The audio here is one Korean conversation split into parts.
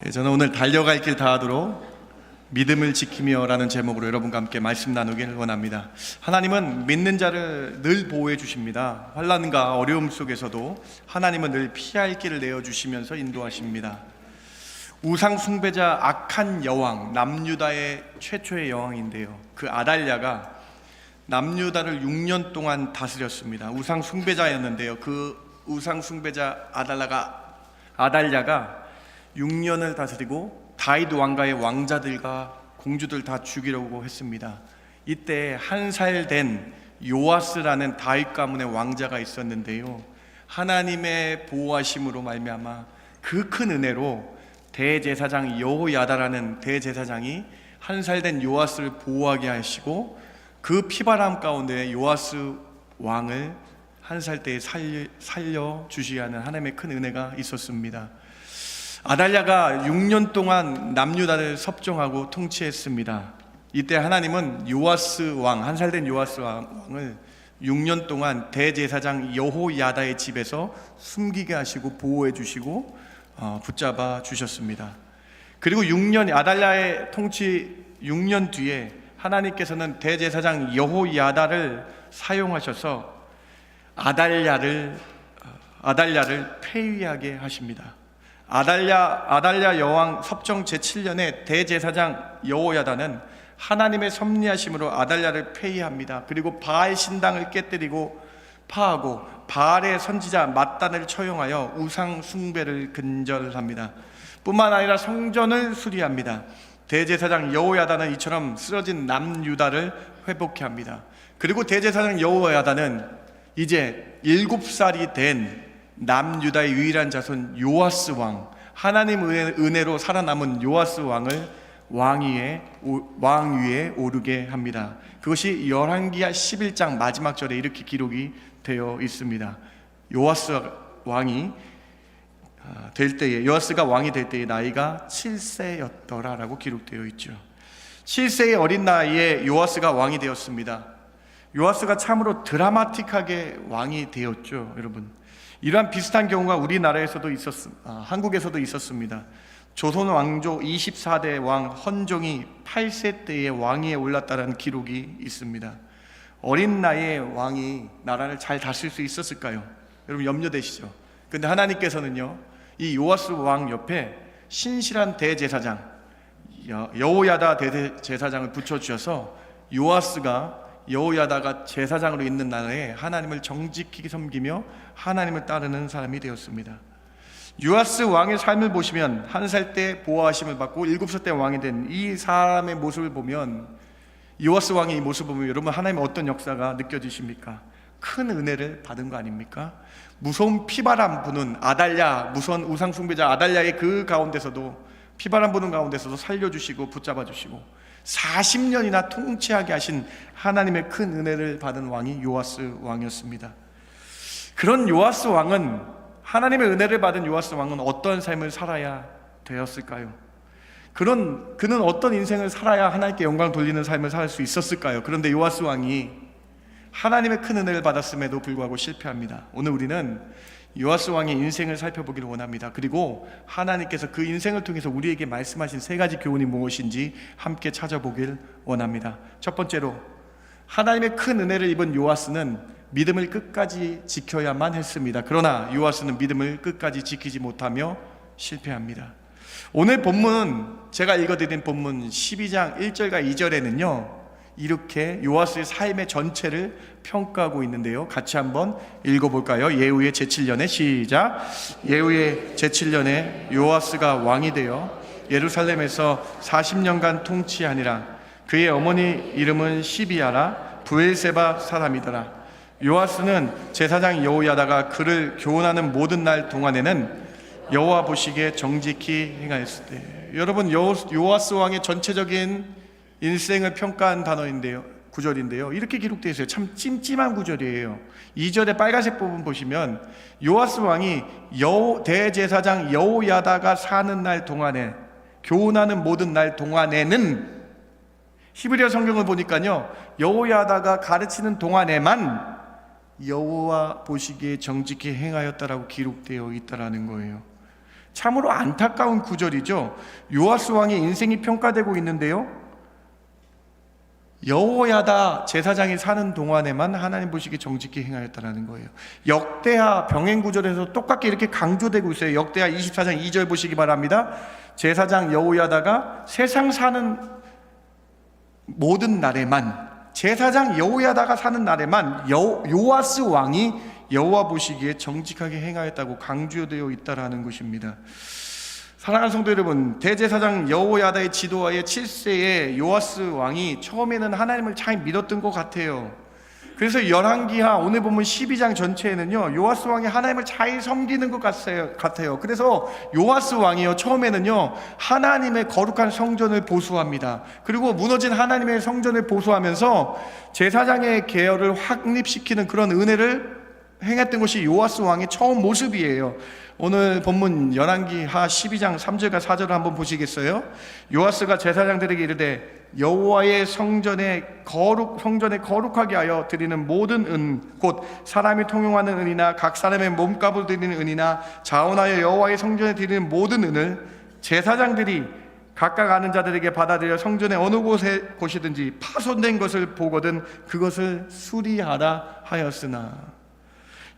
저는 오늘 달려갈 길 다하도록 믿음을 지키며 라는 제목으로 여러분과 함께 말씀 나누길 원합니다. 하나님은 믿는 자를 늘 보호해 주십니다. 환난과 어려움 속에서도 하나님은 늘 피할 길을 내어주시면서 인도하십니다. 우상 숭배자 악한 여왕 남유다의 최초의 여왕인데요, 그 아달랴가 남유다를 6년 동안 다스렸습니다. 우상 숭배자였는데요, 그 우상 숭배자 아달랴가 6년을 다스리고 다윗 왕가의 왕자들과 공주들 다 죽이려고 했습니다. 이때 한 살 된 요아스라는 다윗 가문의 왕자가 있었는데요, 하나님의 보호하심으로 말미암아 그 큰 은혜로 대제사장 여호야다라는 대제사장이 한 살 된 요아스를 보호하게 하시고 그 피바람 가운데 요아스 왕을 한 살 때에 살려주시게 하는 하나님의 큰 은혜가 있었습니다. 아달랴가 6년 동안 남유다를 섭정하고 통치했습니다. 이때 하나님은 요아스 왕, 한 살 된 요아스 왕을 6년 동안 대제사장 여호야다의 집에서 숨기게 하시고 보호해 주시고 붙잡아 주셨습니다. 그리고 아달랴의 통치 6년 뒤에 하나님께서는 대제사장 여호야다를 사용하셔서 아달랴를 폐위하게 하십니다. 아달랴 여왕 섭정 제7년에 대제사장 여호야다는 하나님의 섭리하심으로 아달랴를 폐위합니다. 그리고 바알 신당을 깨뜨리고 파하고 바알의 선지자 맏단을 처형하여 우상 숭배를 근절합니다. 뿐만 아니라 성전을 수리합니다. 대제사장 여호야다는 이처럼 쓰러진 남유다를 회복케 합니다. 그리고 대제사장 여호야다는 이제 7살이 된 남유다의 유일한 자손 요아스 왕, 하나님의 은혜로 살아남은 요아스 왕을 왕 위에 오르게 합니다. 그것이 열왕기하 11장 마지막 절에 이렇게 기록이 되어 있습니다. 요아스가 왕이 될 때에 나이가 7세였더라라고 기록되어 있죠. 7세의 어린 나이에 요아스가 왕이 되었습니다. 요아스가 참으로 드라마틱하게 왕이 되었죠, 여러분. 이러한 비슷한 경우가 우리나라에서도 한국에서도 있었습니다. 조선 왕조 24대 왕 헌종이 8세 때에 왕위에 올랐다는 기록이 있습니다. 어린 나이에 왕이 나라를 잘 다스릴 수 있었을까요? 여러분 염려되시죠? 근데 하나님께서는요, 이 요아스 왕 옆에 신실한 대제사장 여호야다 대제사장을 붙여주셔서 여호야다가 제사장으로 있는 나라에 하나님을 정직히 섬기며 하나님을 따르는 사람이 되었습니다. 요아스 왕의 삶을 보시면 한 살 때 보호하심을 받고 7살 때 왕이 된 이 사람의 모습을 보면, 요아스 왕의 이 모습을 보면 여러분 하나님의 어떤 역사가 느껴지십니까? 큰 은혜를 받은 거 아닙니까? 무서운 피바람 부는 무서운 우상 숭배자 아달랴의 그 가운데서도, 피바람 부는 가운데서도 살려주시고 붙잡아 주시고 40년이나 통치하게 하신 하나님의 큰 은혜를 받은 왕이 요아스 왕이었습니다. 그런 요아스 왕은, 하나님의 은혜를 받은 요아스 왕은 어떤 삶을 살아야 되었을까요? 그는 어떤 인생을 살아야 하나님께 영광 돌리는 삶을 살 수 있었을까요? 그런데 요아스 왕이 하나님의 큰 은혜를 받았음에도 불구하고 실패합니다. 오늘 우리는 요아스 왕의 인생을 살펴보기를 원합니다. 그리고 하나님께서 그 인생을 통해서 우리에게 말씀하신 3가지 교훈이 무엇인지 함께 찾아보길 원합니다. 첫 번째로, 하나님의 큰 은혜를 입은 요아스는 믿음을 끝까지 지켜야만 했습니다. 그러나 요아스는 믿음을 끝까지 지키지 못하며 실패합니다. 오늘 본문, 제가 읽어드린 본문 12장 1절과 2절에는요 이렇게 요아스의 삶의 전체를 평가하고 있는데요, 같이 한번 읽어볼까요? 예후의 제7년에 시작. 예후의 제7년에 요아스가 왕이 되어 예루살렘에서 40년간 통치하니라. 그의 어머니 이름은 시비아라 브엘세바 사람이더라. 요아스는 제사장 여호야다가 그를 교훈하는 모든 날 동안에는 여호와 보시기에 정직히 행하였을 때. 여러분, 요아스 왕의 전체적인 인생을 평가한 구절인데요, 이렇게 기록되어 있어요. 참 찜찜한 구절이에요. 2절의 빨간색 부분 보시면 요아스 왕이 대제사장 여호야다가 사는 날 동안에, 교훈하는 모든 날 동안에는, 히브리어 성경을 보니까요 여호야다가 가르치는 동안에만 여호와 보시기에 정직히 행하였다라고 기록되어 있다라는 거예요. 참으로 안타까운 구절이죠. 요아스 왕의 인생이 평가되고 있는데요, 여호야다 제사장이 사는 동안에만 하나님 보시기에 정직히 행하였다는 거예요. 역대하 병행 구절에서 똑같게 이렇게 강조되고 있어요. 역대하 24장 2절 보시기 바랍니다. 제사장 여호야다가 세상 사는 모든 날에만, 제사장 여호야다가 사는 날에만 요아스 왕이 여호와 보시기에 정직하게 행하였다고 강조되어 있다라는 것입니다. 사랑하는 성도 여러분, 대제사장 여호야다의 지도하에 7세의 요아스 왕이 처음에는 하나님을 잘 믿었던 것 같아요. 그래서 열왕기하 오늘 보면 12장 전체에는요, 요아스 왕이 하나님을 잘 섬기는 것 같아요. 그래서 요아스 왕이요, 처음에는요 하나님의 거룩한 성전을 보수합니다. 그리고 무너진 하나님의 성전을 보수하면서 제사장의 계열을 확립시키는 그런 은혜를 행했던 것이 요아스 왕의 처음 모습이에요. 오늘 본문 열왕기하 12장 3절과 4절을 한번 보시겠어요? 요아스가 제사장들에게 이르되 여호와의 성전에 거룩하게 하여 드리는 모든 은, 곧 사람이 통용하는 은이나 각 사람의 몸값을 드리는 은이나 자원하여 여호와의 성전에 드리는 모든 은을 제사장들이 각각 아는 자들에게 받아들여 성전의 어느 곳이든지 파손된 것을 보거든 그것을 수리하라 하였으나.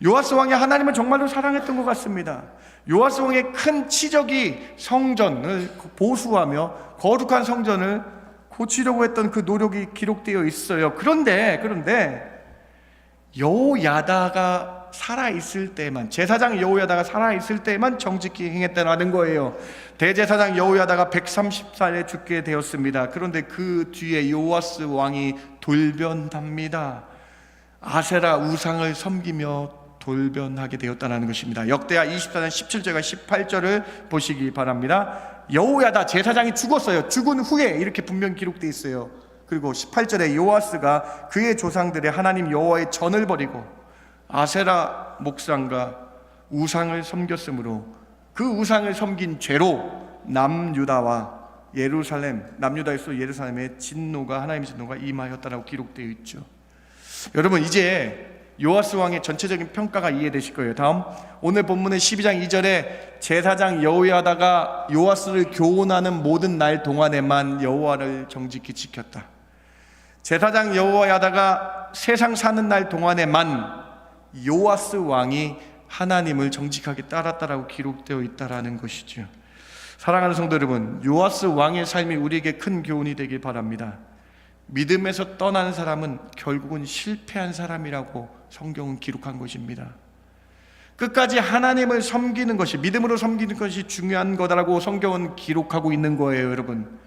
요아스 왕이 하나님을 정말로 사랑했던 것 같습니다. 요아스 왕의 큰 치적이 성전을 보수하며 거룩한 성전을 고치려고 했던 그 노력이 기록되어 있어요. 그런데 여호야다가 살아있을 때만, 제사장 여호야다가 살아있을 때만 정직히 행했다는 거예요. 대제사장 여호야다가 130살에 죽게 되었습니다. 그런데 그 뒤에 요아스 왕이 돌변합니다. 아세라 우상을 섬기며 돌변하게 되었다는 것입니다. 역대하 24장 17절과 18절을 보시기 바랍니다. 여호야다 제사장이 죽었어요. 죽은 후에 이렇게 분명 기록되어 있어요. 그리고 18절에 요아스가 그의 조상들의 하나님 여호와의 전을 버리고 아세라 목상과 우상을 섬겼으므로 그 우상을 섬긴 죄로 남유다와 예루살렘, 남유다에서 예루살렘의 진노가, 하나님의 진노가 임하였다라고 기록되어 있죠. 여러분, 이제 요아스 왕의 전체적인 평가가 이해되실 거예요. 다음 오늘 본문의 12장 2절에 제사장 여호야다가 요아스를 교훈하는 모든 날 동안에만 여호와를 정직히 지켰다. 제사장 여호야다가 세상 사는 날 동안에만 요아스 왕이 하나님을 정직하게 따랐다라고 기록되어 있다라는 것이죠. 사랑하는 성도 여러분, 요아스 왕의 삶이 우리에게 큰 교훈이 되길 바랍니다. 믿음에서 떠난 사람은 결국은 실패한 사람이라고 성경은 기록한 것입니다. 끝까지 하나님을 섬기는 것이, 믿음으로 섬기는 것이 중요한 거다라고 성경은 기록하고 있는 거예요. 여러분,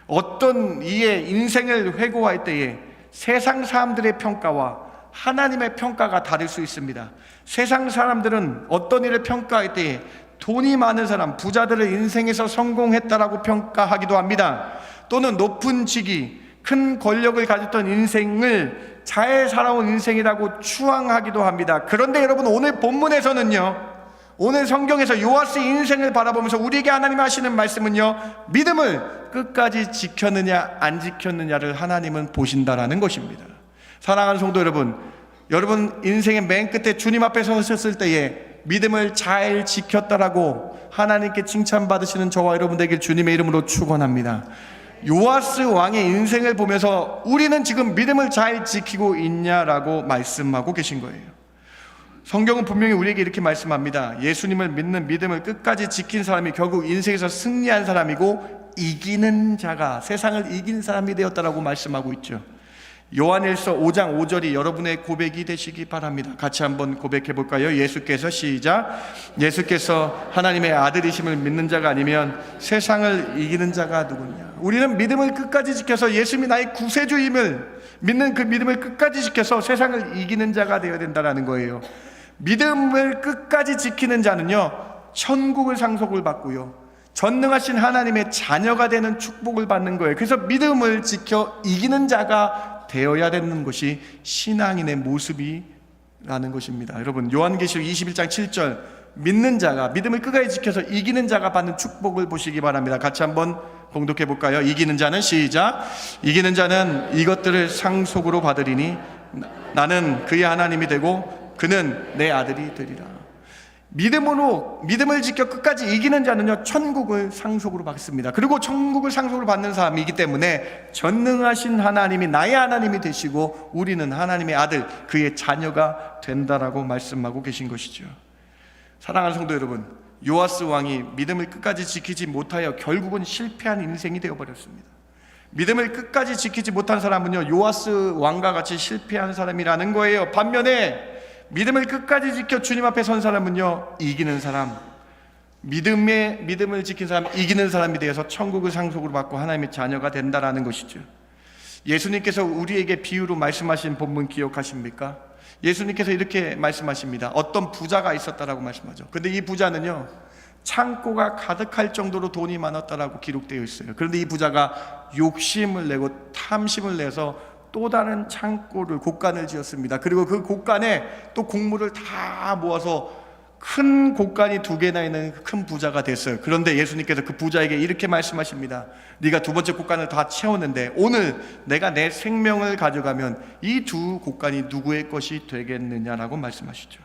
어떤 이의 인생을 회고할 때에 세상 사람들의 평가와 하나님의 평가가 다를 수 있습니다. 세상 사람들은 어떤 일을 평가할 때에 돈이 많은 사람, 부자들의 인생에서 성공했다라고 평가하기도 합니다. 또는 높은 직위, 큰 권력을 가졌던 인생을 잘 살아온 인생이라고 추앙하기도 합니다. 그런데 여러분, 오늘 본문에서는요, 오늘 성경에서 요아스의 인생을 바라보면서 우리에게 하나님 하시는 말씀은요, 믿음을 끝까지 지켰느냐 안 지켰느냐를 하나님은 보신다라는 것입니다. 사랑하는 성도 여러분, 여러분 인생의 맨 끝에 주님 앞에 서셨을 때에 믿음을 잘 지켰다라고 하나님께 칭찬받으시는 저와 여러분 되길 주님의 이름으로 축원합니다. 요아스 왕의 인생을 보면서 우리는 지금 믿음을 잘 지키고 있냐라고 말씀하고 계신 거예요. 성경은 분명히 우리에게 이렇게 말씀합니다. 예수님을 믿는 믿음을 끝까지 지킨 사람이 결국 인생에서 승리한 사람이고 이기는 자가, 세상을 이긴 사람이 되었다라고 말씀하고 있죠. 요한일서 5장 5절이 여러분의 고백이 되시기 바랍니다. 같이 한번 고백해 볼까요? 예수께서, 시작. 예수께서 하나님의 아들이심을 믿는 자가 아니면 세상을 이기는 자가 누구냐. 우리는 믿음을 끝까지 지켜서 예수님이 나의 구세주임을 믿는 그 믿음을 끝까지 지켜서 세상을 이기는 자가 되어야 된다는 거예요. 믿음을 끝까지 지키는 자는요, 천국을 상속을 받고요, 전능하신 하나님의 자녀가 되는 축복을 받는 거예요. 그래서 믿음을 지켜 이기는 자가 되어야 되는 것이 신앙인의 모습이라는 것입니다. 여러분, 요한계시록 21장 7절, 믿는 자가, 믿음을 끝까지 지켜서 이기는 자가 받는 축복을 보시기 바랍니다. 같이 한번 봉독해 볼까요? 이기는 자는, 시작. 이기는 자는 이것들을 상속으로 받으리니 나는 그의 하나님이 되고 그는 내 아들이 되리라. 믿음을 지켜 끝까지 이기는 자는요 천국을 상속으로 받습니다. 그리고 천국을 상속으로 받는 사람이기 때문에 전능하신 하나님이 나의 하나님이 되시고 우리는 하나님의 아들, 그의 자녀가 된다라고 말씀하고 계신 것이죠. 사랑하는 성도 여러분, 요아스 왕이 믿음을 끝까지 지키지 못하여 결국은 실패한 인생이 되어버렸습니다. 믿음을 끝까지 지키지 못한 사람은요 요아스 왕과 같이 실패한 사람이라는 거예요. 반면에 믿음을 끝까지 지켜 주님 앞에 선 사람은요 이기는 사람, 믿음을 지킨 사람, 이기는 사람이 되어서 천국을 상속으로 받고 하나님의 자녀가 된다라는 것이죠. 예수님께서 우리에게 비유로 말씀하신 본문 기억하십니까? 예수님께서 이렇게 말씀하십니다. 어떤 부자가 있었다라고 말씀하죠. 근데 이 부자는요 창고가 가득할 정도로 돈이 많았다라고 기록되어 있어요. 그런데 이 부자가 욕심을 내고 탐심을 내서 또 다른 창고를, 곳간을 지었습니다. 그리고 그 곳간에 또 곡물을 다 모아서 큰 곳간이 2개나 있는 큰 부자가 됐어요. 그런데 예수님께서 그 부자에게 이렇게 말씀하십니다. 네가 2번째 곳간을 다 채웠는데 오늘 내가 내 생명을 가져가면 이 2 곳간이 누구의 것이 되겠느냐라고 말씀하시죠.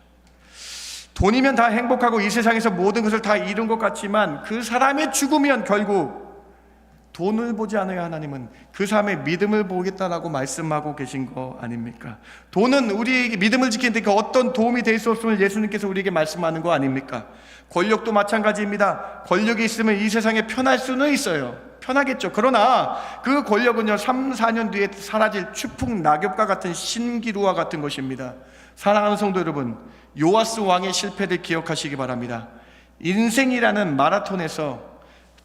돈이면 다 행복하고 이 세상에서 모든 것을 다 이룬 것 같지만 그 사람이 죽으면 결국 돈을 보지 않아요. 하나님은 그 사람의 믿음을 보겠다라고 말씀하고 계신 거 아닙니까? 돈은 우리에게 믿음을 지키는데 그 어떤 도움이 될 수 없음을 예수님께서 우리에게 말씀하는 거 아닙니까? 권력도 마찬가지입니다. 권력이 있으면 이 세상에 편할 수는 있어요. 편하겠죠. 그러나 그 권력은요 3, 4년 뒤에 사라질 추풍 낙엽과 같은 신기루와 같은 것입니다. 사랑하는 성도 여러분, 요아스 왕의 실패를 기억하시기 바랍니다. 인생이라는 마라톤에서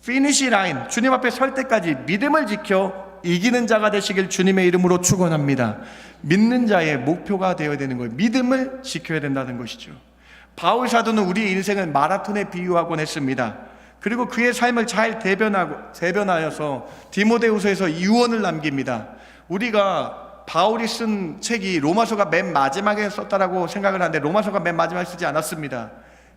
피니시 라인, 주님 앞에 설 때까지 믿음을 지켜 이기는 자가 되시길 주님의 이름으로 축원합니다. 믿는 자의 목표가 되어야 되는 거예요. 믿음을 지켜야 된다는 것이죠. 바울 사도는 우리의 인생을 마라톤에 비유하곤 했습니다. 그리고 그의 삶을 잘 대변하여서 디모데후서에서 유언을 남깁니다. 우리가 바울이 쓴 책이 로마서가 맨 마지막에 썼다라고 생각을 하는데 로마서가 맨 마지막에 쓰지 않았습니다.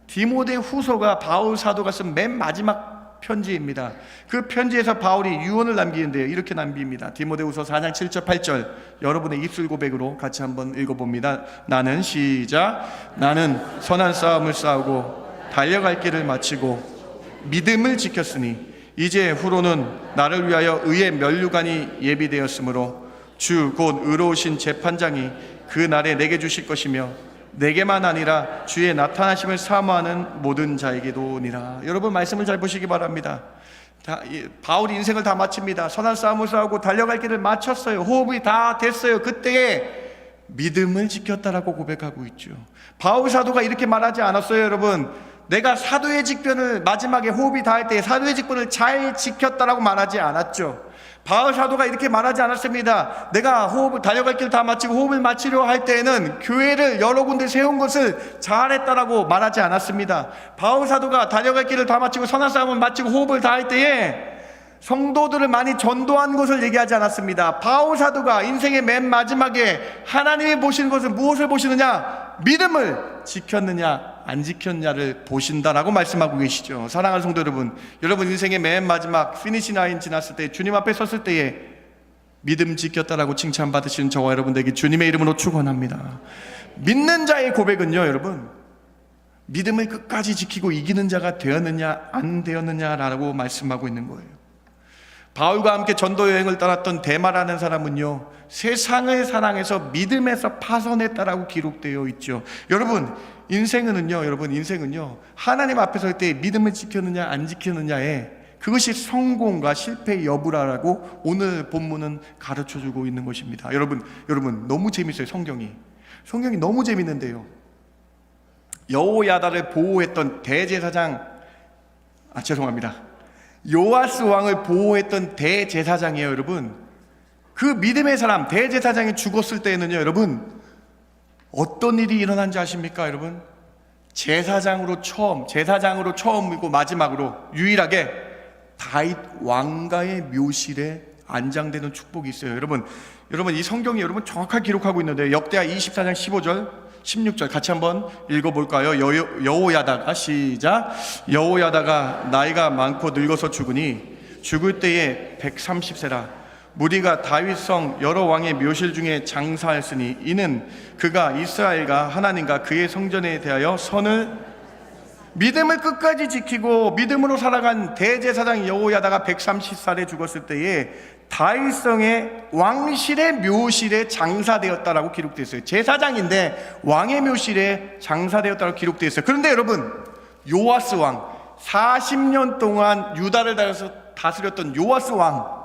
디모데후서가 바울 사도가 쓴 맨 마지막 편지입니다. 그 편지에서 바울이 유언을 남기는데요 이렇게 남깁니다. 디모데후서 4장 7절 8절 여러분의 입술 고백으로 같이 한번 읽어봅니다. 나는 나는 선한 싸움을 싸우고 달려갈 길을 마치고 믿음을 지켰으니 이제 후로는 나를 위하여 의의 면류관이 예비되었으므로 주 곧 의로우신 재판장이 그 날에 내게 주실 것이며 내게만 아니라 주의 나타나심을 사모하는 모든 자에게도니라. 여러분 말씀을 잘 보시기 바랍니다. 바울이 인생을 다 마칩니다. 선한 싸움을 싸우고 달려갈 길을 마쳤어요. 호흡이 다 됐어요. 그때에 믿음을 지켰다라고 고백하고 있죠. 바울 사도가 이렇게 말하지 않았어요. 여러분, 내가 사도의 직분을 마지막에 호흡이 닿을 때 사도의 직분을 잘 지켰다라고 말하지 않았죠. 바울 사도가 이렇게 말하지 않았습니다. 내가 호흡을 달려갈 길 다 마치고 호흡을 마치려 할 때에는 교회를 여러 군데 세운 것을 잘했다라고 말하지 않았습니다. 바울 사도가 달려갈 길을 다 마치고 선한 싸움을 마치고 호흡을 다할 때에 성도들을 많이 전도한 것을 얘기하지 않았습니다. 바울 사도가 인생의 맨 마지막에 하나님이 보시는 것은 무엇을 보시느냐? 믿음을 지켰느냐 안 지켰냐를 보신다라고 말씀하고 계시죠. 사랑하는 성도 여러분, 여러분 인생의 맨 마지막 피니시 라인 지났을 때 주님 앞에 섰을 때에 믿음 지켰다라고 칭찬받으시는 저와 여러분들에게 주님의 이름으로 축원합니다. 믿는 자의 고백은요 여러분, 믿음을 끝까지 지키고 이기는 자가 되었느냐 안 되었느냐라고 말씀하고 있는 거예요. 바울과 함께 전도 여행을 떠났던 데마라는 사람은요 세상을 사랑해서 믿음에서 파선했다라고 기록되어 있죠. 여러분 인생은요 하나님 앞에 설 때 믿음을 지켰느냐 안 지켰느냐에 그것이 성공과 실패의 여부라고 오늘 본문은 가르쳐주고 있는 것입니다. 여러분 너무 재밌어요. 성경이 너무 재밌는데요, 여호야다를 보호했던 대제사장 요아스 왕을 보호했던 대제사장이에요. 여러분, 그 믿음의 사람 대제사장이 죽었을 때에는요 여러분 어떤 일이 일어난지 아십니까? 여러분, 제사장으로 처음이고 마지막으로 유일하게 다윗 왕가의 묘실에 안장되는 축복이 있어요. 여러분 이 성경이 여러분 정확하게 기록하고 있는데 역대하 24장 15절 16절 같이 한번 읽어볼까요? 여호야다가 시작. 여호야다가 나이가 많고 늙어서 죽으니 죽을 때에 130세라 무리가 다윗성 여러 왕의 묘실 중에 장사하였으니 이는 그가 이스라엘과 하나님과 그의 성전에 대하여 선을 믿음을 끝까지 지키고 믿음으로 살아간 대제사장 여호야다가 130살에 죽었을 때에 다윗성의 왕실의 묘실에 장사되었다라고 기록되어 있어요. 제사장인데 왕의 묘실에 장사되었다고 기록되어 있어요. 그런데 여러분, 요아스 왕, 40년 동안 유다를 다스렸던 요아스 왕,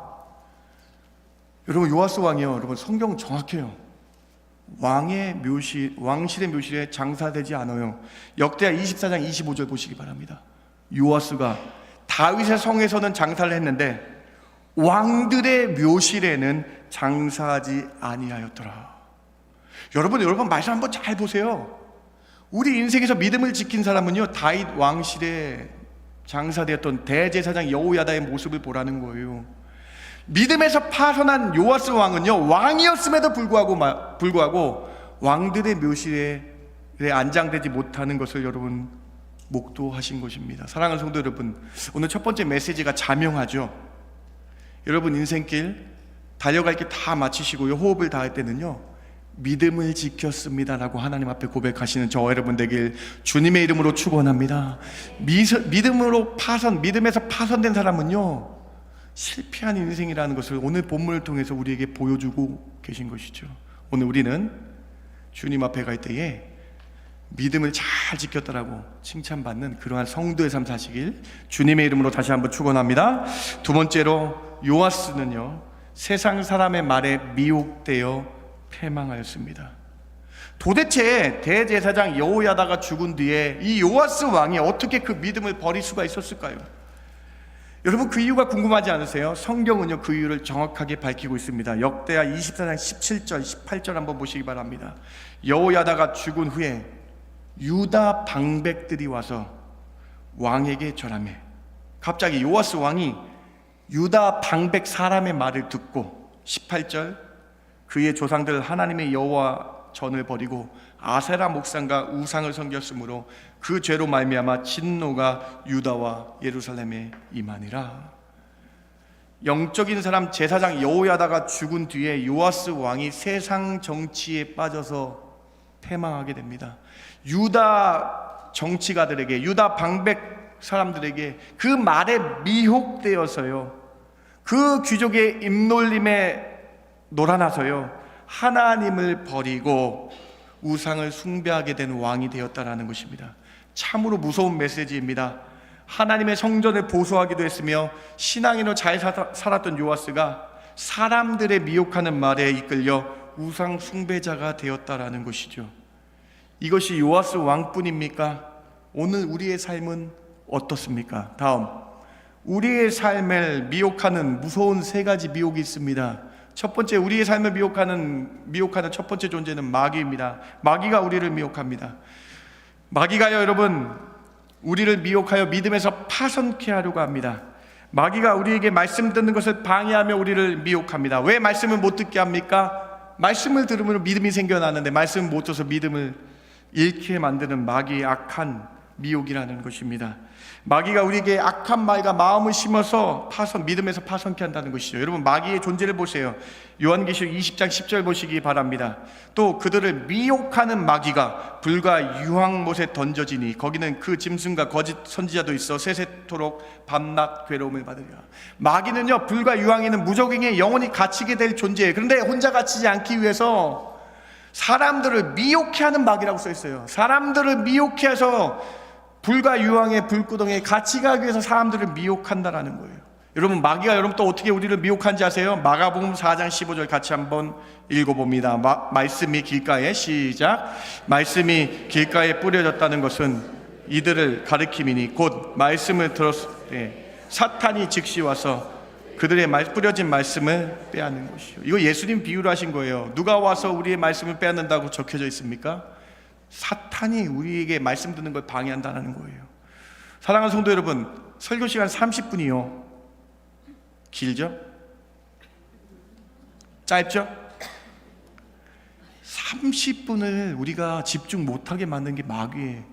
여러분, 요아스 왕이요, 여러분, 성경 정확해요. 왕실의 묘실에 장사되지 않아요. 역대하 24장 25절 보시기 바랍니다. 요아스가 다윗의 성에서는 장사를 했는데 왕들의 묘실에는 장사하지 아니하였더라. 여러분 말씀 한번 잘 보세요. 우리 인생에서 믿음을 지킨 사람은요, 다윗 왕실에 장사되었던 대제사장 여호야다의 모습을 보라는 거예요. 믿음에서 파선한 요아스 왕은요, 왕이었음에도 불구하고 왕들의 묘실에 안장되지 못하는 것을 여러분 목도하신 것입니다. 사랑하는 성도 여러분, 오늘 첫 번째 메시지가 자명하죠. 여러분 인생길 달려갈 게 다 마치시고요, 호흡을 다할 때는요, 믿음을 지켰습니다라고 하나님 앞에 고백하시는 저 여러분 되길 주님의 이름으로 축원합니다. 믿음에서 파선된 사람은요, 실패한 인생이라는 것을 오늘 본문을 통해서 우리에게 보여주고 계신 것이죠. 오늘 우리는 주님 앞에 갈 때에 믿음을 잘 지켰다라고 칭찬받는 그러한 성도의 삶 사시길 주님의 이름으로 다시 한번 축원합니다. 두 번째로, 요아스는요, 세상 사람의 말에 미혹되어 패망하였습니다. 도대체 대제사장 여호야다가 죽은 뒤에 이 요아스 왕이 어떻게 그 믿음을 버릴 수가 있었을까요? 여러분, 그 이유가 궁금하지 않으세요? 성경은요, 그 이유를 정확하게 밝히고 있습니다. 역대하 24장 17절 18절 한번 보시기 바랍니다. 여호야다가 죽은 후에 유다 방백들이 와서 왕에게 절하매, 갑자기 요아스 왕이 유다 방백 사람의 말을 듣고 18절, 그의 조상들 하나님의 여호와 전을 버리고 아세라 목상과 우상을 섬겼으므로 그 죄로 말미암아 진노가 유다와 예루살렘에 임하니라. 영적인 사람 제사장 여호야다가 죽은 뒤에 요아스 왕이 세상 정치에 빠져서 패망하게 됩니다. 유다 정치가들에게, 유다 방백 사람들에게 그 말에 미혹되어서요, 그 귀족의 입놀림에 놀아나서요, 하나님을 버리고 우상을 숭배하게 된 왕이 되었다라는 것입니다. 참으로 무서운 메시지입니다. 하나님의 성전을 보수하기도 했으며 신앙인으로 잘 살았던 요아스가 사람들의 미혹하는 말에 이끌려 우상 숭배자가 되었다라는 것이죠. 이것이 요아스 왕뿐입니까? 오늘 우리의 삶은 어떻습니까? 다음, 우리의 삶을 미혹하는 무서운 세 가지 미혹이 있습니다. 첫 번째, 우리의 삶을 미혹하는 첫 번째 존재는 마귀입니다. 마귀가 우리를 미혹합니다. 마귀가요, 여러분, 우리를 미혹하여 믿음에서 파선케 하려고 합니다. 마귀가 우리에게 말씀 듣는 것을 방해하며 우리를 미혹합니다. 왜 말씀을 못 듣게 합니까? 말씀을 들으면 믿음이 생겨나는데 말씀을 못 들어서 믿음을 잃게 만드는 마귀의 악한 미혹이라는 것입니다. 마귀가 우리에게 악한 말과 마음을 심어서 믿음에서 파선케 한다는 것이죠. 여러분, 마귀의 존재를 보세요. 요한계시록 20장 10절 보시기 바랍니다. 또 그들을 미혹하는 마귀가 불과 유황못에 던져지니 거기는 그 짐승과 거짓 선지자도 있어 세세토록 밤낮 괴로움을 받으리라. 마귀는요, 불과 유황에는 무적행에 영원히 갇히게 될 존재예요. 그런데 혼자 갇히지 않기 위해서 사람들을 미혹해 하는 마귀라고 써 있어요. 사람들을 미혹해 해서 불과 유황의 불구덩이에 같이 가기 위해서 사람들을 미혹한다라는 거예요. 여러분, 마귀가 여러분 또 어떻게 우리를 미혹한지 아세요? 마가복음 4장 15절 같이 한번 읽어봅니다. 말씀이 길가에, 시작. 말씀이 길가에 뿌려졌다는 것은 이들을 가리킴이니 곧 말씀을 들었을 때 사탄이 즉시 와서 그들의 뿌려진 말씀을 빼앗는 것이요. 이거 예수님 비유로 하신 거예요. 누가 와서 우리의 말씀을 빼앗는다고 적혀져 있습니까? 사탄이 우리에게 말씀 듣는 걸 방해한다는 거예요. 사랑하는 성도 여러분, 설교 시간 30분이요. 길죠? 짧죠? 30분을 우리가 집중 못하게 만든 게 마귀의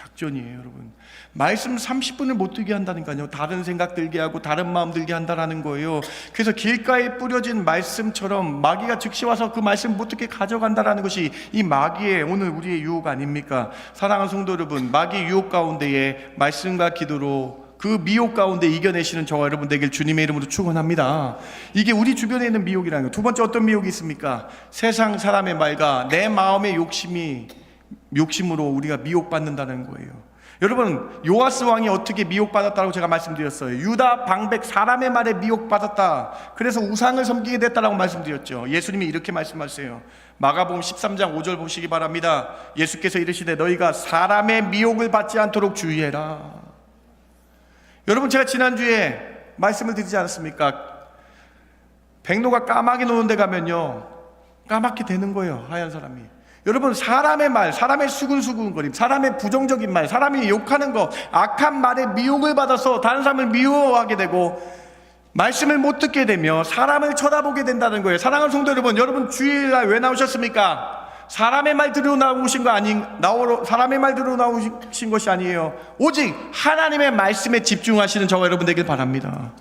작전이에요, 여러분. 말씀 30분을 못 들게 한다니까요. 다른 생각 들게 하고 다른 마음 들게 한다라는 거예요. 그래서 길가에 뿌려진 말씀처럼 마귀가 즉시 와서 그 말씀 못 듣게 가져간다라는 것이 이 마귀의 오늘 우리의 유혹 아닙니까? 사랑하는 성도 여러분, 마귀의 유혹 가운데에 말씀과 기도로 그 미혹 가운데 이겨내시는 저와 여러분 되길 주님의 이름으로 축원합니다. 이게 우리 주변에 있는 미혹이라는 거예요. 두 번째 어떤 미혹이 있습니까? 세상 사람의 말과 내 마음의 욕심으로 우리가 미혹받는다는 거예요. 여러분, 요아스 왕이 어떻게 미혹받았다고 제가 말씀드렸어요. 유다 방백 사람의 말에 미혹받았다. 그래서 우상을 섬기게 됐다라고 말씀드렸죠. 예수님이 이렇게 말씀하세요. 마가복음 13장 5절 보시기 바랍니다. 예수께서 이르시되 너희가 사람의 미혹을 받지 않도록 주의해라. 여러분, 제가 지난주에 말씀을 드리지 않았습니까? 백로가 까마귀 노는 데 가면요, 까맣게 되는 거예요, 하얀 사람이. 여러분, 사람의 말, 사람의 수근수근거림, 사람의 부정적인 말, 사람이 욕하는 거, 악한 말에 미혹을 받아서 다른 사람을 미워하게 되고 말씀을 못 듣게 되며 사람을 쳐다보게 된다는 거예요. 사랑하는 성도 여러분, 여러분 주일날 왜 나오셨습니까? 사람의 말 들으러 나오신 거 사람의 말 들으러 나오신 것이 아니에요. 오직 하나님의 말씀에 집중하시는 저와 여러분 되길 바랍니다.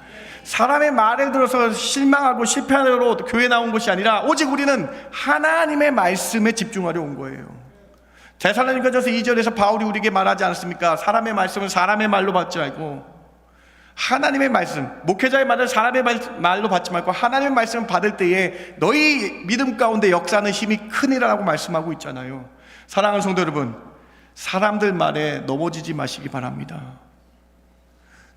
사람의 말을 들어서 실망하고 실패하러 교회 나온 것이 아니라 오직 우리는 하나님의 말씀에 집중하려 온 거예요. 데살로니가전서 2절에서 바울이 우리에게 말하지 않았습니까? 사람의 말씀은 사람의 말로 받지 말고 하나님의 말씀, 목회자의 말을 사람의 말로 받지 말고 하나님의 말씀을 받을 때에 너희 믿음 가운데 역사하는 힘이 크니라라고 말씀하고 있잖아요. 사랑하는 성도 여러분, 사람들 말에 넘어지지 마시기 바랍니다.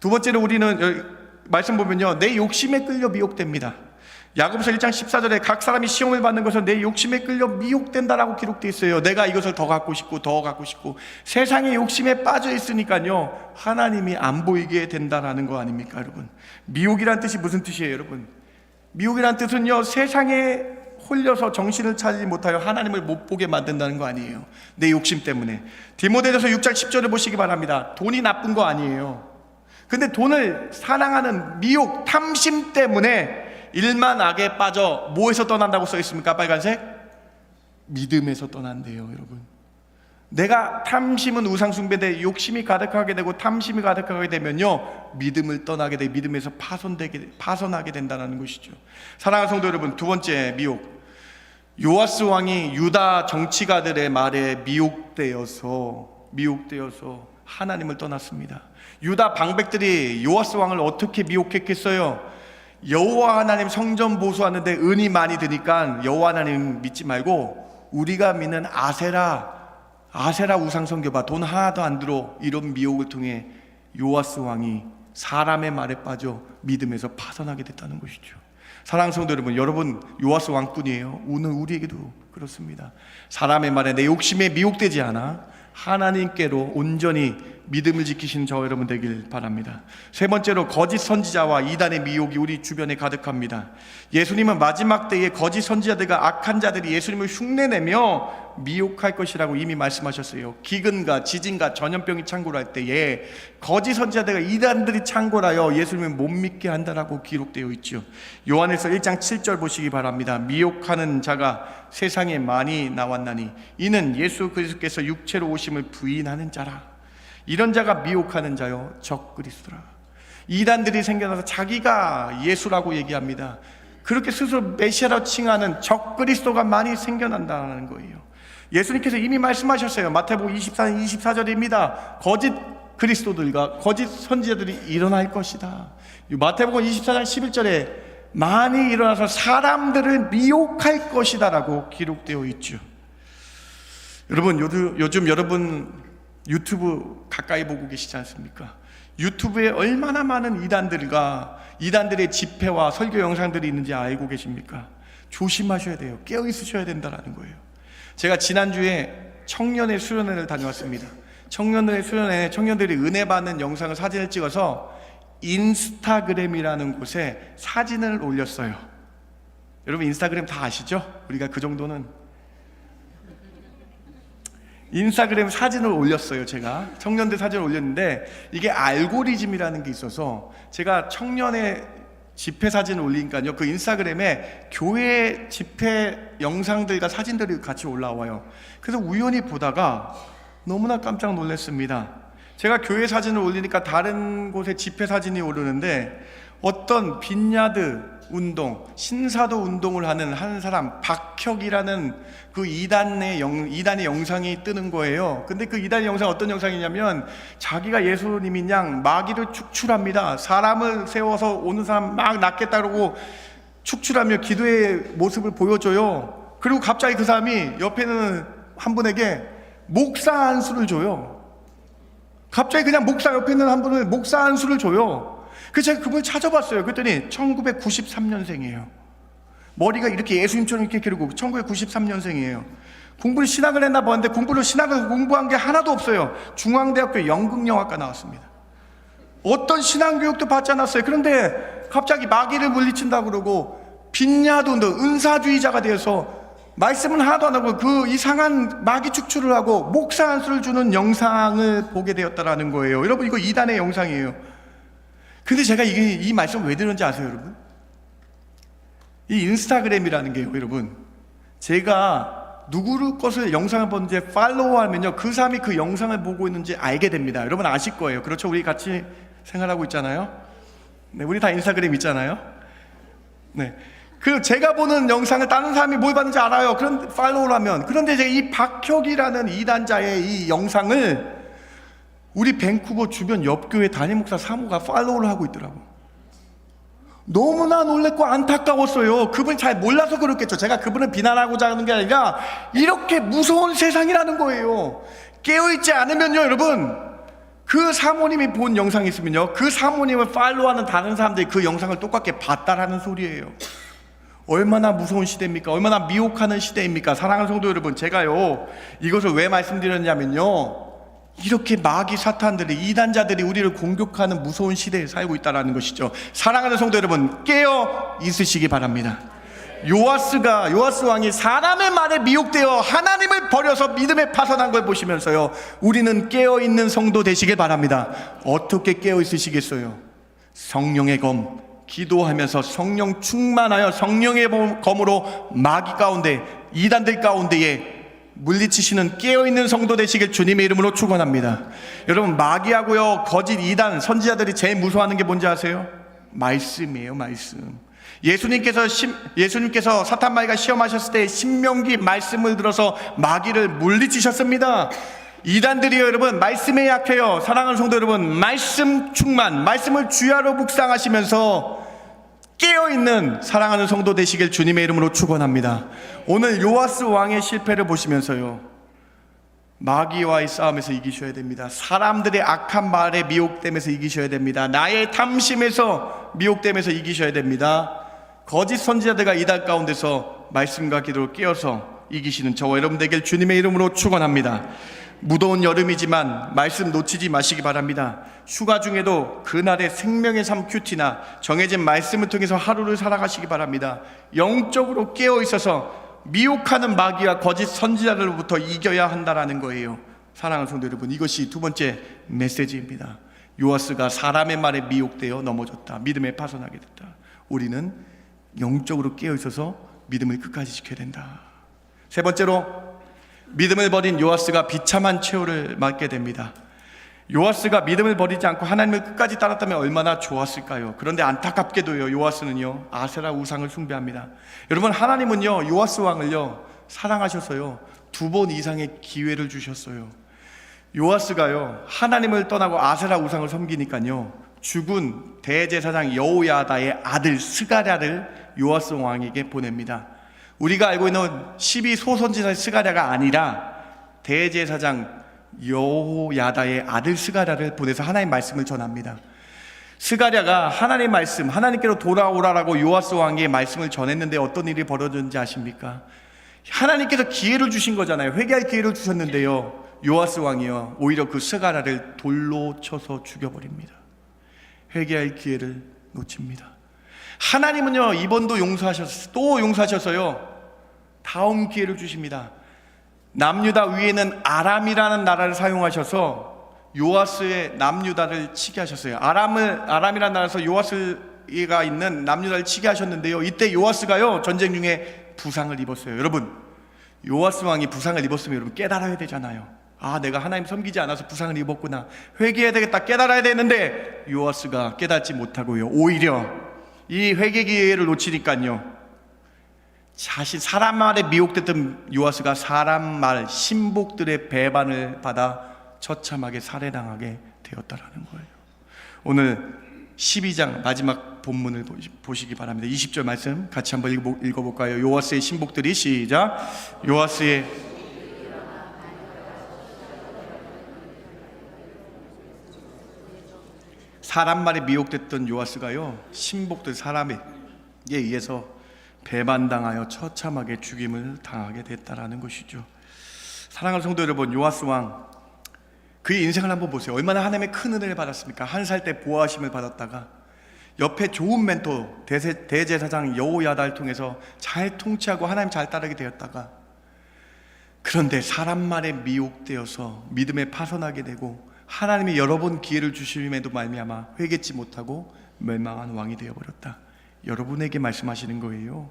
두 번째로 우리는 말씀 보면요, 내 욕심에 끌려 미혹됩니다. 야고보서 1장 14절에 각 사람이 시험을 받는 것은 내 욕심에 끌려 미혹된다라고 기록되어 있어요. 내가 이것을 더 갖고 싶고 세상의 욕심에 빠져 있으니까요, 하나님이 안 보이게 된다라는 거 아닙니까, 여러분? 미혹이란 뜻이 무슨 뜻이에요, 여러분? 미혹이란 뜻은요, 세상에 홀려서 정신을 차리지 못하여 하나님을 못 보게 만든다는 거 아니에요. 내 욕심 때문에. 디모데전서 6장 10절을 보시기 바랍니다. 돈이 나쁜 거 아니에요. 근데 돈을 사랑하는 미혹, 탐심 때문에 일만 악에 빠져 뭐에서 떠난다고 써 있습니까? 빨간색? 믿음에서 떠난대요, 여러분. 내가 탐심은 우상숭배인데 욕심이 가득하게 되고 탐심이 가득하게 되면요, 믿음을 떠나게 돼 믿음에서 파선하게 된다는 것이죠. 사랑하는 성도 여러분, 두 번째 미혹. 요아스 왕이 유다 정치가들의 말에 미혹되어서 하나님을 떠났습니다. 유다 방백들이 요아스 왕을 어떻게 미혹했겠어요? 여호와 하나님 성전 보수하는데 은이 많이 드니까 여호와 하나님 믿지 말고 우리가 믿는 아세라 우상 섬겨봐, 돈 하나도 안 들어. 이런 미혹을 통해 요아스 왕이 사람의 말에 빠져 믿음에서 파선하게 됐다는 것이죠. 사랑하는 성도 여러분 요아스 왕뿐이에요. 오늘 우리에게도 그렇습니다. 사람의 말에 내 욕심에 미혹되지 않아 하나님께로 온전히 믿음을 지키시는 저와 여러분 되길 바랍니다. 세 번째로, 거짓 선지자와 이단의 미혹이 우리 주변에 가득합니다. 예수님은 마지막 때에 거짓 선지자들과 악한 자들이 예수님을 흉내내며 미혹할 것이라고 이미 말씀하셨어요. 기근과 지진과 전염병이 창궐할 때에 거짓 선지자들과 이단들이 창궐하여 예수님을 못 믿게 한다라고 기록되어 있죠. 요한일서 1장 7절 보시기 바랍니다. 미혹하는 자가 세상에 많이 나왔나니 이는 예수 그리스도께서 육체로 오심을 부인하는 자라. 이런 자가 미혹하는 자요 적그리스도라. 이단들이 생겨나서 자기가 예수라고 얘기합니다. 그렇게 스스로 메시아라고 칭하는 적그리스도가 많이 생겨난다는 거예요. 예수님께서 이미 말씀하셨어요. 마태복음 24장 24절입니다. 거짓 그리스도들과 거짓 선지자들이 일어날 것이다. 마태복음 24장 11절에 많이 일어나서 사람들을 미혹할 것이다 라고 기록되어 있죠. 여러분, 요즘 여러분 유튜브 가까이 보고 계시지 않습니까? 유튜브에 얼마나 많은 이단들의 집회와 설교 영상들이 있는지 알고 계십니까? 조심하셔야 돼요. 깨어 있으셔야 된다는 거예요. 제가 지난주에 청년의 수련회를 다녀왔습니다. 청년의 수련회에 청년들이 은혜 받는 영상을 사진을 찍어서 인스타그램이라는 곳에 사진을 올렸어요. 여러분 인스타그램 다 아시죠? 우리가 그 정도는. 인스타그램 사진을 올렸어요. 제가 청년들 사진을 올렸는데 이게 알고리즘이라는 게 있어서 제가 청년의 집회 사진을 올리니까요, 그 인스타그램에 교회 집회 영상들과 사진들이 같이 올라와요. 그래서 우연히 보다가 너무나 깜짝 놀랐습니다. 제가 교회 사진을 올리니까 다른 곳에 집회 사진이 오르는데 어떤 빈야드 운동, 신사도 운동을 하는 한 사람, 박혁이라는 그 이단의 영상이 뜨는 거예요. 근데 그 이단의 영상 어떤 영상이냐면 자기가 예수님인 양 마귀를 축출합니다. 사람을 세워서 오는 사람 막 낫겠다 그러고 축출하며 기도의 모습을 보여줘요. 그리고 갑자기 그 사람이 옆에 있는 한 분에게 목사 한 수를 줘요. 갑자기 그냥 목사 옆에 있는 한 분을 목사 한 수를 줘요. 그래서 제가 그분을 찾아봤어요. 그랬더니 1993년생이에요. 머리가 이렇게 예수님처럼 이렇게 기르고 1993년생이에요. 공부를 신학을 했나 보는데 신학을 공부한 게 하나도 없어요. 중앙대학교 연극영화과 나왔습니다. 어떤 신앙교육도 받지 않았어요. 그런데 갑자기 마귀를 물리친다고 그러고 빈야도 운동, 은사주의자가 되어서 말씀은 하나도 안 하고 그 이상한 마귀 축출을 하고 목사 한 수를 주는 영상을 보게 되었다라는 거예요. 여러분, 이거 이단의 영상이에요. 근데 제가 이 말씀 왜 들었는지 아세요, 여러분? 이 인스타그램이라는 게요, 여러분, 제가 누구를 것을 영상을 보는지 팔로우하면요, 그 사람이 그 영상을 보고 있는지 알게 됩니다. 여러분 아실 거예요. 그렇죠? 우리 같이 생활하고 있잖아요. 네, 우리 다 인스타그램 있잖아요. 네, 그 제가 보는 영상을 다른 사람이 뭘 봤는지 알아요. 그런 팔로우를 하면. 그런데 제가 이 박혁이라는 이단자의 이 영상을 우리 밴쿠버 주변 옆교회 담임 목사 사모가 팔로우를 하고 있더라고. 너무나 놀랬고 안타까웠어요. 그분이 잘 몰라서 그렇겠죠. 제가 그분을 비난하고자 하는 게 아니라 이렇게 무서운 세상이라는 거예요. 깨어있지 않으면요, 여러분, 그 사모님이 본 영상이 있으면요, 그 사모님을 팔로우하는 다른 사람들이 그 영상을 똑같게 봤다라는 소리예요. 얼마나 무서운 시대입니까? 얼마나 미혹하는 시대입니까? 사랑하는 성도 여러분, 제가요 이것을 왜 말씀드렸냐면요, 이렇게 마귀 사탄들이, 이단자들이 우리를 공격하는 무서운 시대에 살고 있다는 것이죠. 사랑하는 성도 여러분, 깨어 있으시기 바랍니다. 요아스 왕이 사람의 말에 미혹되어 하나님을 버려서 믿음에 파선한 걸 보시면서요, 우리는 깨어있는 성도 되시길 바랍니다. 어떻게 깨어 있으시겠어요? 성령의 검, 기도하면서 성령 충만하여 성령의 검으로 마귀 가운데, 이단들 가운데에 물리치시는 깨어있는 성도 되시길 주님의 이름으로 축원합니다. 여러분, 마귀하고요 거짓 이단 선지자들이 제일 무서워하는 게 뭔지 아세요? 말씀이에요. 말씀. 예수님께서 사탄 마귀가 시험하셨을 때 신명기 말씀을 들어서 마귀를 물리치셨습니다. 이단들이요, 여러분, 말씀에 약해요. 사랑하는 성도 여러분, 말씀 충만, 말씀을 주야로 묵상하시면서 깨어있는 사랑하는 성도 되시길 주님의 이름으로 축원합니다. 오늘 요아스 왕의 실패를 보시면서요, 마귀와의 싸움에서 이기셔야 됩니다. 사람들의 악한 말에 미혹됨에서 이기셔야 됩니다. 나의 탐심에서 미혹됨에서 이기셔야 됩니다. 거짓 선지자들과 이단 가운데서 말씀과 기도로 깨어서 이기시는 저와 여러분 되길 주님의 이름으로 축원합니다. 무더운 여름이지만 말씀 놓치지 마시기 바랍니다. 휴가 중에도 그날의 생명의 삶 큐티나 정해진 말씀을 통해서 하루를 살아가시기 바랍니다. 영적으로 깨어 있어서 미혹하는 마귀와 거짓 선지자들로부터 이겨야 한다라는 거예요. 사랑하는 성도 여러분, 이것이 두 번째 메시지입니다. 요아스가 사람의 말에 미혹되어 넘어졌다, 믿음에 파선하게 됐다. 우리는 영적으로 깨어 있어서 믿음을 끝까지 지켜야 된다. 세 번째로, 믿음을 버린 요아스가 비참한 최후를 맞게 됩니다. 요아스가 믿음을 버리지 않고 하나님을 끝까지 따랐다면 얼마나 좋았을까요? 그런데 안타깝게도요, 요아스는요 아세라 우상을 숭배합니다. 여러분, 하나님은요 요아스 왕을요 사랑하셔서요 2번 이상의 기회를 주셨어요. 요아스가요 하나님을 떠나고 아세라 우상을 섬기니까요 죽은 대제사장 여호야다의 아들 스가랴를 요아스 왕에게 보냅니다. 우리가 알고 있는 12소선지자 스가랴가 아니라 대제사장 여호야다의 아들 스가랴를 보내서 하나님의 말씀을 전합니다. 스가랴가 하나님의 말씀, 하나님께로 돌아오라라고 요아스 왕에게 말씀을 전했는데 어떤 일이 벌어졌는지 아십니까? 하나님께서 기회를 주신 거잖아요. 회개할 기회를 주셨는데요, 요아스 왕이요 오히려 그 스가랴를 돌로 쳐서 죽여버립니다. 회개할 기회를 놓칩니다. 하나님은요 이번도 또 용서하셔서요 다음 기회를 주십니다. 남유다 위에는 아람이라는 나라를 사용하셔서 요아스의 남유다를 치게 하셨어요. 아람이라는 나라에서 요아스가 있는 남유다를 치게 하셨는데요, 이때 요아스가요 전쟁 중에 부상을 입었어요. 여러분, 요아스 왕이 부상을 입었으면 여러분 깨달아야 되잖아요. 아, 내가 하나님 섬기지 않아서 부상을 입었구나, 회개해야 되겠다, 깨달아야 되는데 요아스가 깨닫지 못하고요, 오히려 이 회개 기회를 놓치니까요, 사람 말에 미혹됐던 요아스가 사람 말, 신복들의 배반을 받아 처참하게 살해당하게 되었다라는 거예요. 오늘 12장 마지막 본문을 보시기 바랍니다. 20절 말씀 같이 한번 읽어볼까요? 요아스의 신복들이, 시작. 요아스의 사람 말에 미혹됐던 요아스가요, 신복들 사람에 의해서 배반당하여 처참하게 죽임을 당하게 됐다라는 것이죠. 사랑하는 성도 여러분, 요아스 왕, 그의 인생을 한번 보세요. 얼마나 하나님의 큰 은혜를 받았습니까? 한 살 때 보호하심을 받았다가 옆에 좋은 멘토 대제사장 여호야다를 통해서 잘 통치하고 하나님 잘 따르게 되었다가, 그런데 사람 말에 미혹되어서 믿음에 파손하게 되고 하나님이 여러 번 기회를 주심에도 말미암아 회개치 못하고 멸망한 왕이 되어버렸다. 여러분에게 말씀하시는 거예요.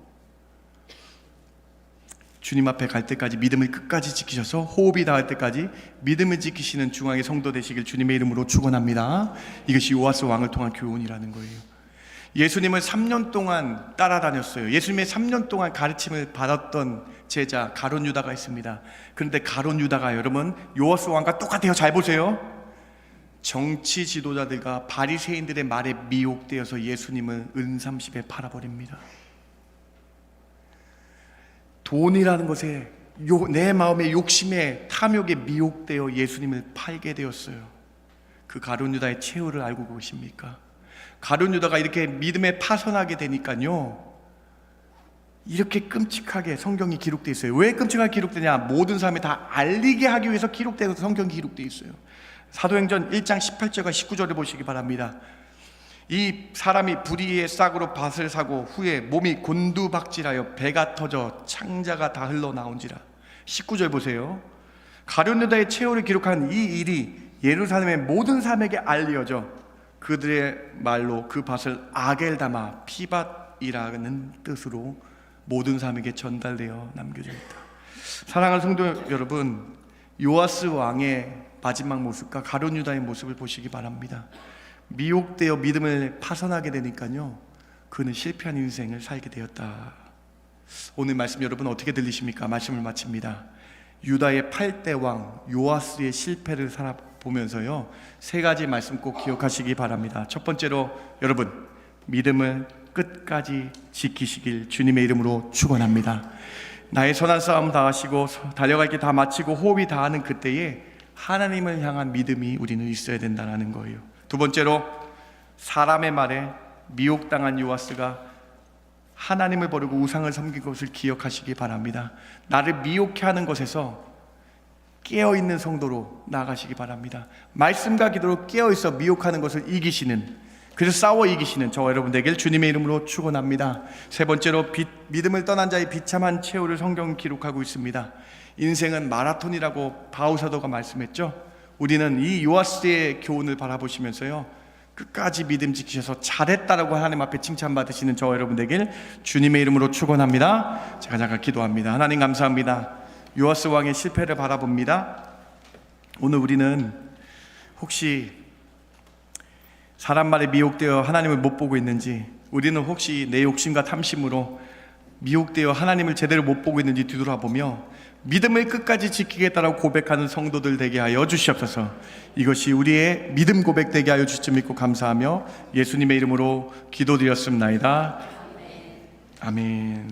주님 앞에 갈 때까지 믿음을 끝까지 지키셔서 호흡이 닿을 때까지 믿음을 지키시는 중앙의 성도 되시길 주님의 이름으로 축원합니다. 이것이 요아스 왕을 통한 교훈이라는 거예요. 예수님을 3년 동안 따라다녔어요. 예수님의 3년 동안 가르침을 받았던 제자 가룟 유다가 있습니다. 그런데 가룟 유다가 여러분 요아스 왕과 똑같아요. 잘 보세요. 정치 지도자들과 바리새인들의 말에 미혹되어서 예수님을 은삼십에 팔아버립니다. 돈이라는 것에 내 마음의 욕심에 탐욕에 미혹되어 예수님을 팔게 되었어요. 그 가룟 유다의 최후를 알고 계십니까? 가룟 유다가 이렇게 믿음에 파손하게 되니까요, 이렇게 끔찍하게 성경이 기록되어 있어요. 왜 끔찍하게 기록되냐? 모든 사람이 다 알리게 하기 위해서 기록되어서 성경이 기록되어 있어요. 사도행전 1장 18절과 19절을 보시기 바랍니다. 이 사람이 불의의 싹으로 밭을 사고 후에 몸이 곤두박질하여 배가 터져 창자가 다 흘러나온지라. 19절 보세요. 가룟 유다의 최후를 기록한 이 일이 예루살렘의 모든 사람에게 알려져 그들의 말로 그 밭을 아겔다마 피밭이라는 뜻으로 모든 사람에게 전달되어 남겨져 있다. 사랑하는 성도 여러분, 요아스 왕의 마지막 모습과 가룟 유다의 모습을 보시기 바랍니다. 미혹되어 믿음을 파손하게 되니까요, 그는 실패한 인생을 살게 되었다. 오늘 말씀 여러분 어떻게 들리십니까? 말씀을 마칩니다. 유다의 8대 왕 요아스의 실패를 살아보면서요, 세 가지 말씀 꼭 기억하시기 바랍니다. 첫 번째로 여러분, 믿음을 끝까지 지키시길 주님의 이름으로 축원합니다. 나의 선한 싸움 다 하시고 달려갈 게 다 마치고 호흡이 다하는 그때에 하나님을 향한 믿음이 우리는 있어야 된다는 거예요. 두 번째로, 사람의 말에 미혹당한 요아스가 하나님을 버리고 우상을 섬긴 것을 기억하시기 바랍니다. 나를 미혹해 하는 것에서 깨어있는 성도로 나아가시기 바랍니다. 말씀과 기도로 깨어있어 미혹하는 것을 이기시는, 그래서 싸워 이기시는 저와 여러분 되길 주님의 이름으로 축원합니다. 세 번째로, 믿음을 떠난 자의 비참한 최후를 성경은 기록하고 있습니다. 인생은 마라톤이라고 바울 사도가 말씀했죠. 우리는 이 요아스의 교훈을 바라보시면서요, 끝까지 믿음 지키셔서 잘했다라고 하나님 앞에 칭찬받으시는 저와 여러분 되길 주님의 이름으로 축원합니다. 제가 잠깐 기도합니다. 하나님 감사합니다. 요아스 왕의 실패를 바라봅니다. 오늘 우리는 혹시 사람 말에 미혹되어 하나님을 못 보고 있는지, 우리는 혹시 내 욕심과 탐심으로 미혹되어 하나님을 제대로 못 보고 있는지 뒤돌아보며 믿음을 끝까지 지키겠다라고 고백하는 성도들 되게 하여 주시옵소서. 이것이 우리의 믿음 고백 되게 하여 주시옵소서. 믿고 감사하며 예수님의 이름으로 기도드렸습나이다. 아멘.